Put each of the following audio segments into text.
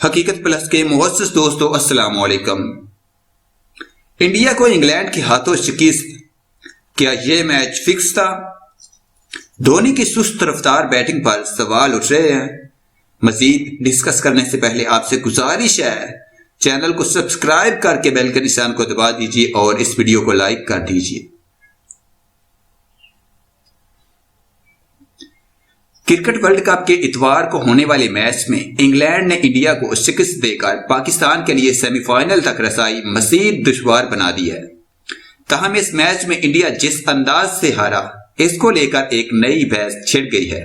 हकीकत प्लस के मुअज़्ज़ज़ दोस्तों, अस्सलाम वालेकुम। इंडिया को इंग्लैंड के हाथों शिकस्त, क्या यह मैच फिक्स था? धोनी की सुस्त रफ्तार बैटिंग पर सवाल उठ रहे हैं। मजीद डिस्कस करने से पहले आपसे गुजारिश है, चैनल को सब्सक्राइब करके बेल के निशान को दबा दीजिए और इस वीडियो को लाइक कर दीजिए। क्रिकेट वर्ल्ड कप के इतवार को होने वाले मैच में इंग्लैंड ने इंडिया को शिकस्त देकर पाकिस्तान के लिए सेमीफाइनल तक रसाई मजीद दुश्वार बना दी है। ताहम इस मैच में इंडिया जिस अंदाज से हारा, इसको लेकर एक नई बहस छिड़ गई है।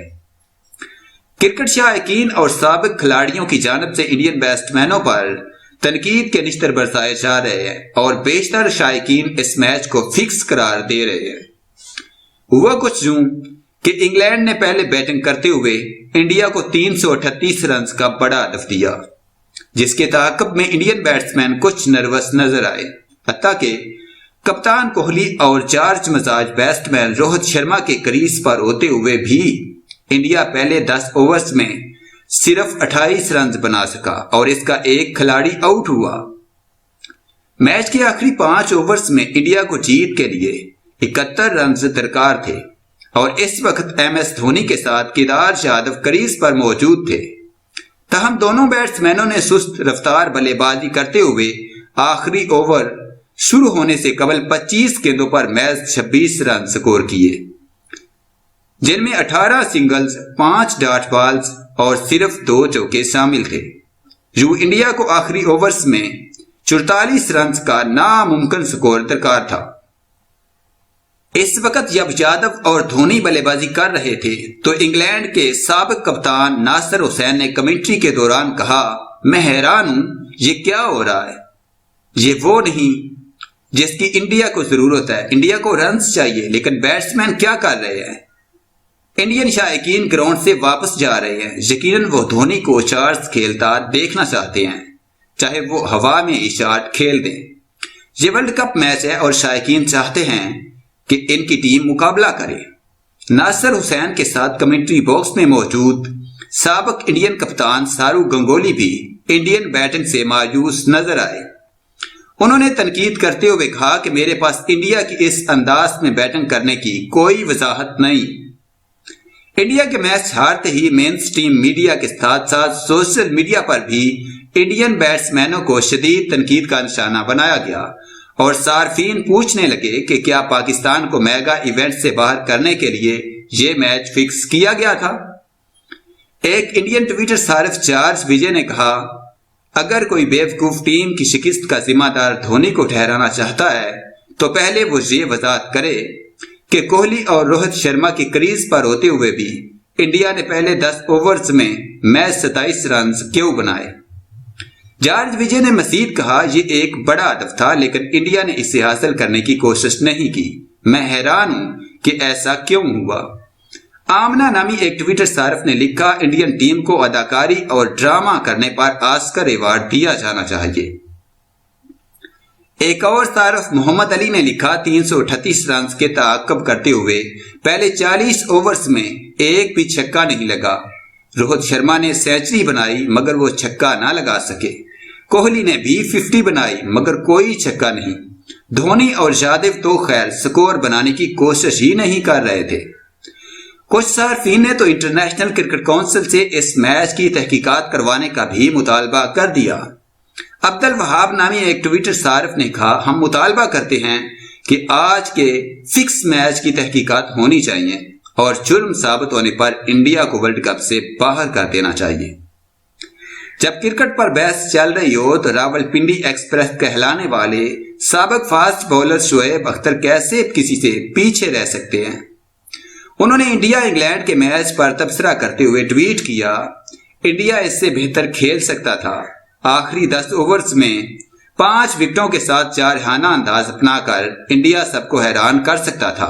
क्रिकेट शायकीन और साबिक खिलाड़ियों की जानिब से इंडियन बैट्समैनों पर तनकीद के निश्तर बरसाए जा रहे हैं और बेशतर शायकीन इस मैच को फिक्स करार दे रहे हैं। हुआ कुछ यूं कि इंग्लैंड ने पहले बैटिंग करते हुए इंडिया को 338 रन का बड़ा हदफ दिया, जिसके ताक़ब में इंडियन बैट्समैन कुछ नर्वस नजर आए। हत्ता कि कप्तान कोहली और चार्ज मजाज बैट्समैन रोहित शर्मा के क्रीज पर होते हुए भी इंडिया पहले 10 ओवर्स में सिर्फ 28 रन बना सका और इसका एक खिलाड़ी आउट हुआ। मैच के आखिरी 5 ओवर्स में इंडिया को जीत के लिए 71 रन दरकार थे और इस वक्त MS धोनी के साथ केदार यादव क्रीज पर मौजूद थे। ताहम दोनों बैट्समैनों ने सुस्त रफ्तार बल्लेबाजी करते हुए आखिरी ओवर शुरू होने से कबल 25 गेंदों पर महज 26 रन स्कोर किए, जिनमें 18 सिंगल्स, 5 डॉट बॉल्स और सिर्फ 2 चौके शामिल थे। यूं इंडिया को आखिरी ओवर्स में 44 रन का नामुमकिन स्कोर दरकार था। इस वक्त जब यादव और धोनी बल्लेबाजी कर रहे थे तो इंग्लैंड के साबिक कप्तान नासिर हुसैन ने कमेंट्री के दौरान कहा, मैं हैरान हूं, ये क्या हो रहा है। ये वो नहीं जिसकी इंडिया को जरूरत है। इंडिया को रन्स चाहिए, लेकिन बैट्समैन क्या कर रहे हैं। इंडियन शायकीन ग्राउंड से वापस जा रहे हैं। यकीनन वो धोनी को चार्ज खेलता देखना चाहते हैं, चाहे वो हवा में ही शॉट खेल दें। ये वर्ल्ड कप मैच है और शायकीन चाहते हैं कि इनकी टीम मुकाबला करे। नासिर हुसैन के साथ कमेंट्री बॉक्स में मौजूद साबिक इंडियन कप्तान सारू गंगोली भी इंडियन बैटिंग से मायूस नजर आए। उन्होंने तनकीद करते हुए कहा कि मेरे पास इंडिया की इस अंदाज में बैटिंग करने की कोई वजाहत नहीं। इंडिया के मैच हारते ही मेन स्ट्रीम मीडिया के साथ साथ सोशल मीडिया पर भी इंडियन बैट्समैनों को शदीद तनकीद का निशाना बनाया गया और सार्फिन पूछने लगे कि क्या पाकिस्तान को मेगा इवेंट से बाहर करने के लिए यह मैच फिक्स किया गया था। एक इंडियन ट्विटर सारिफ चार्ज विजय ने कहा, अगर कोई बेवकूफ टीम की शिकस्त का जिम्मेदार धोनी को ठहराना चाहता है तो पहले वो ये वजाहत करे कि कोहली और रोहित शर्मा की क्रीज पर होते हुए भी इंडिया ने पहले 10 ओवर्स में मैच 27 रन क्यों बनाए। जॉर्ज विजय ने मजीद कहा, ये एक बड़ा हदफ था लेकिन इंडिया ने इसे हासिल करने की कोशिश नहीं की। मैं हैरान हूं कि ऐसा क्यों हुआ। आमना नामी एक ट्विटर सारिफ ने लिखा, इंडियन टीम को अदाकारी और ड्रामा करने पर ऑस्कर अवार्ड दिया जाना चाहिए। एक और सारिफ मोहम्मद अली ने लिखा, 338 रन के ताक़ब करते हुए पहले 40 ओवर्स में एक भी छक्का नहीं लगा। रोहित शर्मा ने सेंचुरी बनाई मगर वो छक्का ना लगा सके। कोहली ने भी 50 बनाई मगर कोई छक्का नहीं। धोनी और यादव तो खैर स्कोर बनाने की कोशिश ही नहीं कर रहे थे। कुछ सार्फिन ने तो इंटरनेशनल क्रिकेट काउंसिल से इस मैच की तहकीकात करवाने का भी मुतालबा कर दिया। अब्दुल वहाब नामी एक ट्विटर सारिफ ने कहा, हम मुतालबा करते हैं कि आज के फिक्स मैच की तहकीकात होनी चाहिए और जुर्म साबित होने पर इंडिया को वर्ल्ड कप से बाहर कर देना चाहिए। जब क्रिकेट पर बहस चल रही हो तो रावलपिंडी एक्सप्रेस कहलाने वाले साबिक फास्ट बॉलर शोएब अख्तर कैसे किसी से पीछे रह सकते हैं। उन्होंने इंडिया इंग्लैंड के मैच पर तबसरा करते हुए ट्वीट किया, इंडिया इससे बेहतर खेल सकता था। आखिरी 10 ओवर्स में 5 विकेटों के साथ जारहाना अंदाज अपनाकर इंडिया सबको हैरान कर सकता था।